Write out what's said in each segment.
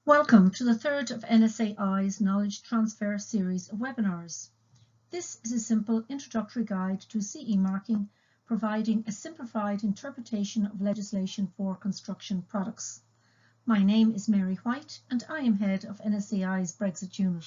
Welcome to the third of NSAI's Knowledge Transfer series of webinars. This is a simple introductory guide to CE marking, providing a simplified interpretation of legislation for construction products. My name is Mary White and I am head of NSAI's Brexit unit.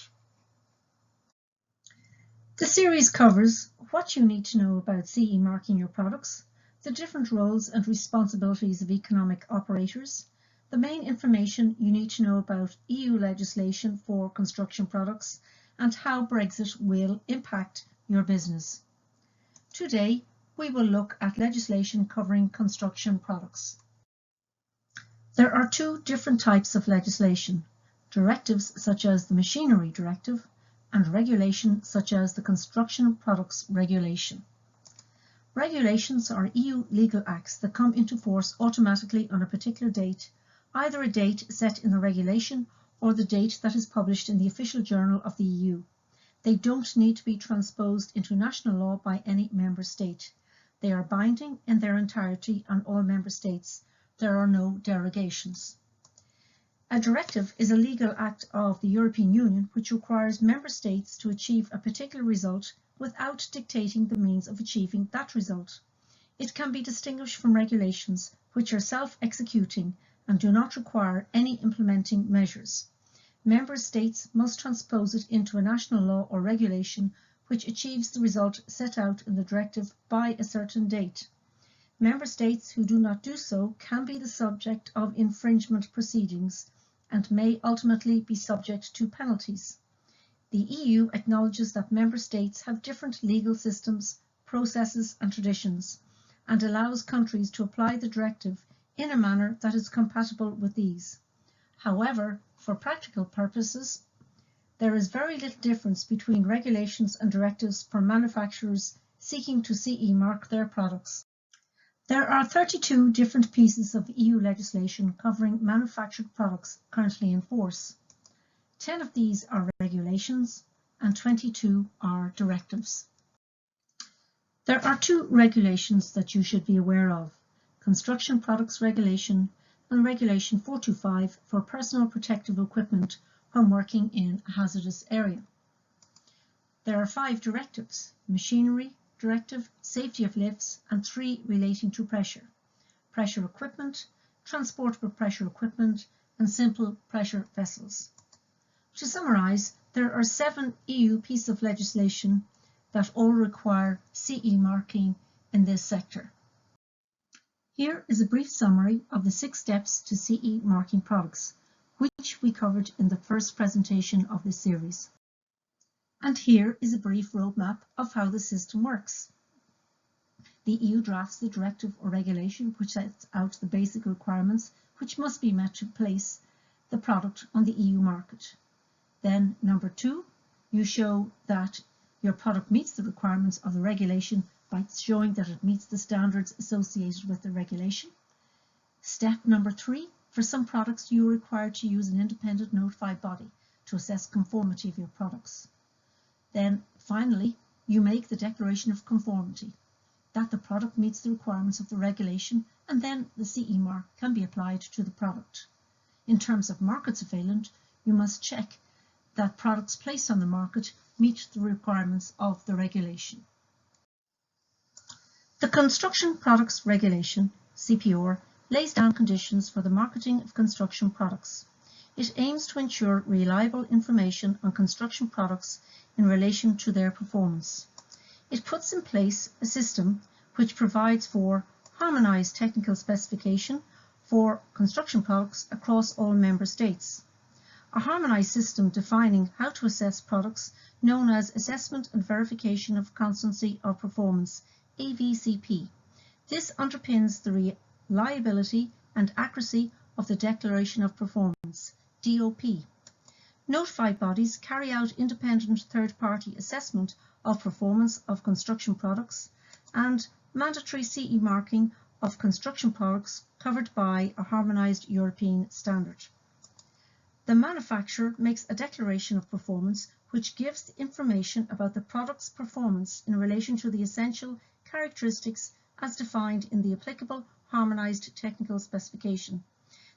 The series covers what you need to know about CE marking your products, the different roles and responsibilities of economic operators, the main information you need to know about EU legislation for construction products, and how Brexit will impact your business. Today, we will look at legislation covering construction products. There are two different types of legislation: directives such as the Machinery Directive and regulation such as the Construction Products Regulation. Regulations are EU legal acts that come into force automatically on a particular date, either a date set in the regulation or the date that is published in the official journal of the EU. They don't need to be transposed into national law by any member state. They are binding in their entirety on all member states. There are no derogations. A directive is a legal act of the European Union which requires member states to achieve a particular result without dictating the means of achieving that result. It can be distinguished from regulations which are self-executing and do not require any implementing measures. Member states must transpose it into a national law or regulation which achieves the result set out in the directive by a certain date. Member states who do not do so can be the subject of infringement proceedings and may ultimately be subject to penalties. The EU acknowledges that member states have different legal systems, processes and traditions, and allows countries to apply the directive in a manner that is compatible with these. However, for practical purposes, there is very little difference between regulations and directives for manufacturers seeking to CE mark their products. There are 32 different pieces of EU legislation covering manufactured products currently in force. 10 of these are regulations and 22 are directives. There are two regulations that you should be aware of: Construction Products Regulation and Regulation 425 for personal protective equipment when working in a hazardous area. There are 5 directives: Machinery Directive, Safety of Lifts, and 3 relating to pressure: pressure equipment, transportable pressure equipment, and simple pressure vessels. To summarise, there are 7 EU pieces of legislation that all require CE marking in this sector. Here is a brief summary of the 6 steps to CE marking products, which we covered in the first presentation of this series. And here is a brief roadmap of how the system works. The EU drafts the directive or regulation which sets out the basic requirements which must be met to place the product on the EU market. Then, number 2, you show that your product meets the requirements of the regulation by showing that it meets the standards associated with the regulation. Step number 3, for some products you are required to use an independent notified body to assess conformity of your products. Then finally, you make the declaration of conformity, that the product meets the requirements of the regulation, and then the CE mark can be applied to the product. In terms of market surveillance, you must check that products placed on the market meet the requirements of the regulation. The Construction Products Regulation, CPR, lays down conditions for the marketing of construction products. It aims to ensure reliable information on construction products in relation to their performance. It puts in place a system which provides for harmonised technical specification for construction products across all member states. A harmonised system defining how to assess products, known as Assessment and Verification of Constancy of Performance, AVCP. This underpins the reliability and accuracy of the Declaration of Performance, DOP. Notified bodies carry out independent third-party assessment of performance of construction products and mandatory CE marking of construction products covered by a harmonised European standard. The manufacturer makes a declaration of performance which gives the information about the product's performance in relation to the essential characteristics as defined in the applicable harmonised technical specification.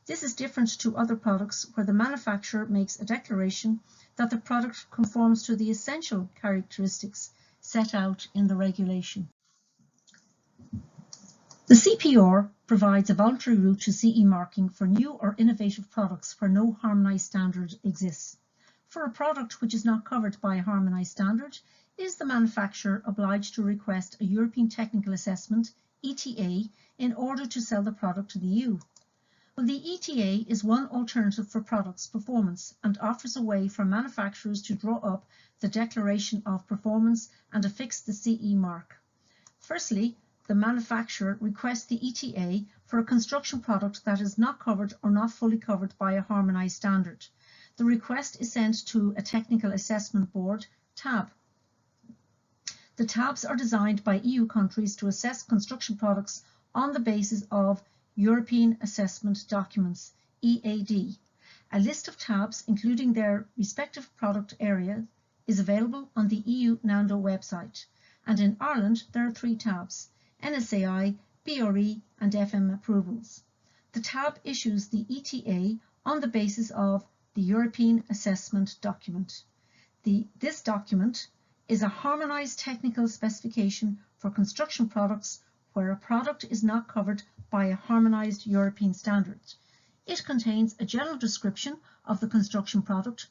This is different to other products where the manufacturer makes a declaration that the product conforms to the essential characteristics set out in the regulation. The CPR provides a voluntary route to CE marking for new or innovative products where no harmonised standard exists. For a product which is not covered by a harmonised standard, is the manufacturer obliged to request a European Technical Assessment, ETA, in order to sell the product to the EU? Well, the ETA is one alternative for products performance and offers a way for manufacturers to draw up the declaration of performance and affix the CE mark. Firstly, the manufacturer requests the ETA for a construction product that is not covered or not fully covered by a harmonised standard. The request is sent to a Technical Assessment Board, TAB. The TABs are designed by EU countries to assess construction products on the basis of European Assessment Documents, EAD. A list of TABs, including their respective product area, is available on the EU NANDO website. And in Ireland, there are 3 TABs: NSAI, BRE and FM approvals. The TAB issues the ETA on the basis of the European Assessment Document. This document is a harmonised technical specification for construction products where a product is not covered by a harmonised European standard. It contains a general description of the construction product,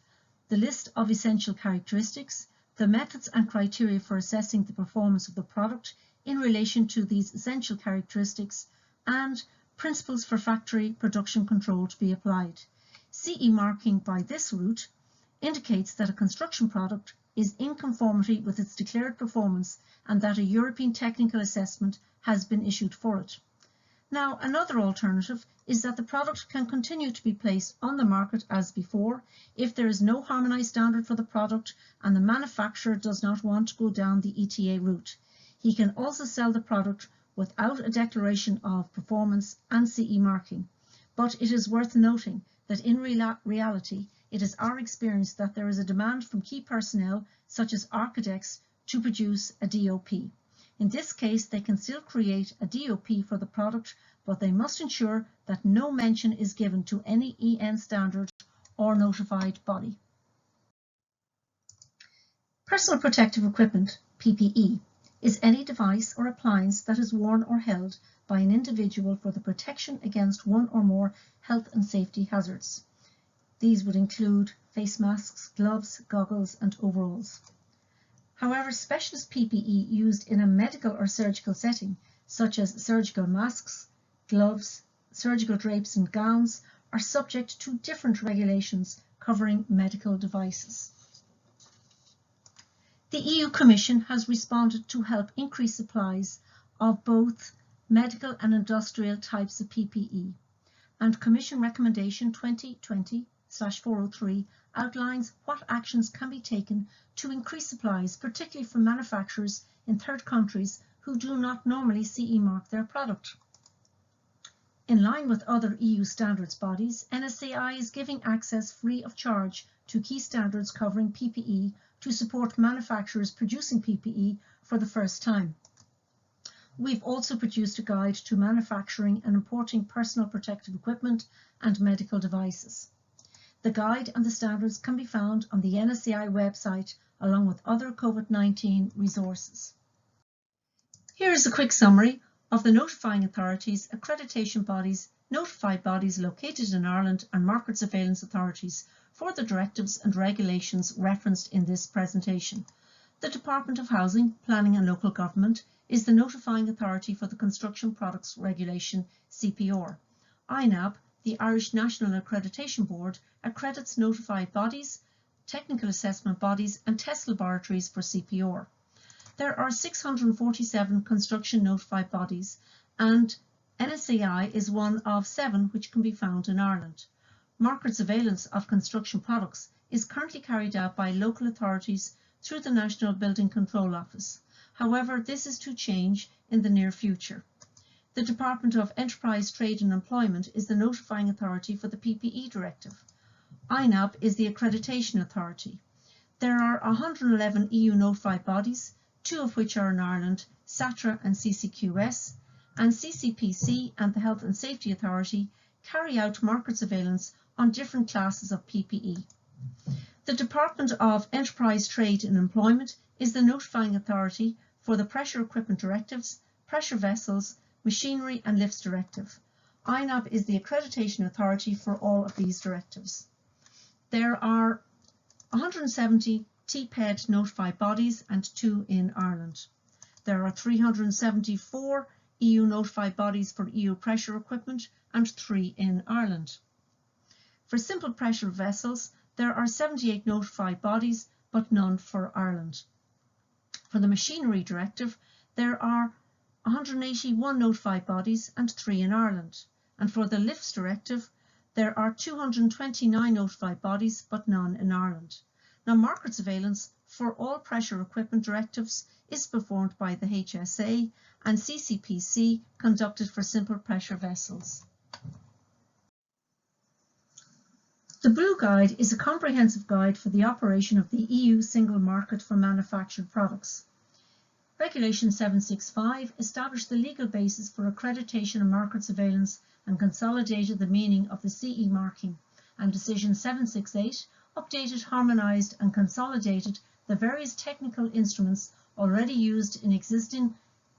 the list of essential characteristics, the methods and criteria for assessing the performance of the product in relation to these essential characteristics, and principles for factory production control to be applied. CE marking by this route indicates that a construction product is in conformity with its declared performance and that a European technical assessment has been issued for it. Now, another alternative is that the product can continue to be placed on the market as before if there is no harmonised standard for the product and the manufacturer does not want to go down the ETA route. He can also sell the product without a declaration of performance and CE marking. But it is worth noting that in reality, it is our experience that there is a demand from key personnel, such as architects, to produce a DOP. In this case, they can still create a DOP for the product, but they must ensure that no mention is given to any EN standard or notified body. Personal protective equipment, PPE, is any device or appliance that is worn or held by an individual for the protection against one or more health and safety hazards. These would include face masks, gloves, goggles, and overalls. However, specialist PPE used in a medical or surgical setting, such as surgical masks, gloves, surgical drapes and gowns, are subject to different regulations covering medical devices. The EU Commission has responded to help increase supplies of both medical and industrial types of PPE, and Commission Recommendation 2020/403 outlines what actions can be taken to increase supplies, particularly from manufacturers in third countries who do not normally CE mark their product. In line with other EU standards bodies, NSAI is giving access free of charge to key standards covering PPE to support manufacturers producing PPE for the first time. We've also produced a guide to manufacturing and importing personal protective equipment and medical devices. The guide and the standards can be found on the NSAI website along with other COVID-19 resources. Here is a quick summary of the notifying authorities, accreditation bodies, notified bodies located in Ireland and market surveillance authorities for the directives and regulations referenced in this presentation. The Department of Housing, Planning and Local Government is the notifying authority for the Construction Products Regulation, CPR. INAB, the Irish National Accreditation Board, accredits notified bodies, technical assessment bodies and test laboratories for CPR. There are 647 construction notified bodies, and NSAI is one of 7 which can be found in Ireland. Market surveillance of construction products is currently carried out by local authorities through the National Building Control Office. However, this is to change in the near future. The Department of Enterprise, Trade and Employment is the notifying authority for the PPE Directive. INAB is the accreditation authority. There are 111 EU notified bodies, 2 of which are in Ireland, SATRA and CCQS, and CCPC and the Health and Safety Authority carry out market surveillance on different classes of PPE. The Department of Enterprise, Trade and Employment is the notifying authority for the Pressure Equipment Directives, Pressure Vessels, Machinery and Lifts Directive. INAP is the accreditation authority for all of these directives. There are 170 TPED notified bodies and 2 in Ireland. There are 374 EU notified bodies for EU pressure equipment and 3 in Ireland. For simple pressure vessels, there are 78 notified bodies but none for Ireland. For the Machinery Directive, there are 181 notified bodies and 3 in Ireland. And for the Lifts Directive, there are 229 notified bodies but none in Ireland. Now, market surveillance for all pressure equipment directives is performed by the HSA and CCPC conducted for simple pressure vessels. The Blue Guide is a comprehensive guide for the operation of the EU single market for manufactured products. Regulation 765 established the legal basis for accreditation and market surveillance and consolidated the meaning of the CE marking, and Decision 768 updated, harmonised and consolidated the various technical instruments already used in existing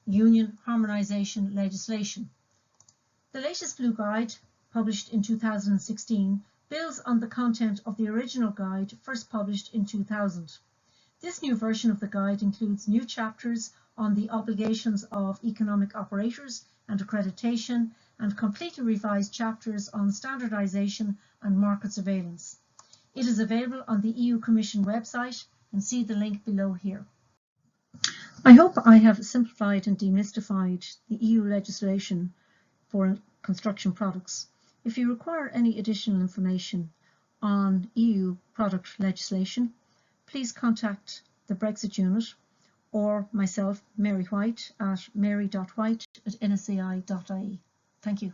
Union harmonisation legislation. The latest Blue Guide, published in 2016, builds on the content of the original guide first published in 2000. This new version of the guide includes new chapters on the obligations of economic operators and accreditation, and completely revised chapters on standardisation and market surveillance. It is available on the EU Commission website, and see the link below here. I hope I have simplified and demystified the EU legislation for construction products. If you require any additional information on EU product legislation, please contact the Brexit unit or myself, Mary White, at mary.white@nsai.ie. Thank you.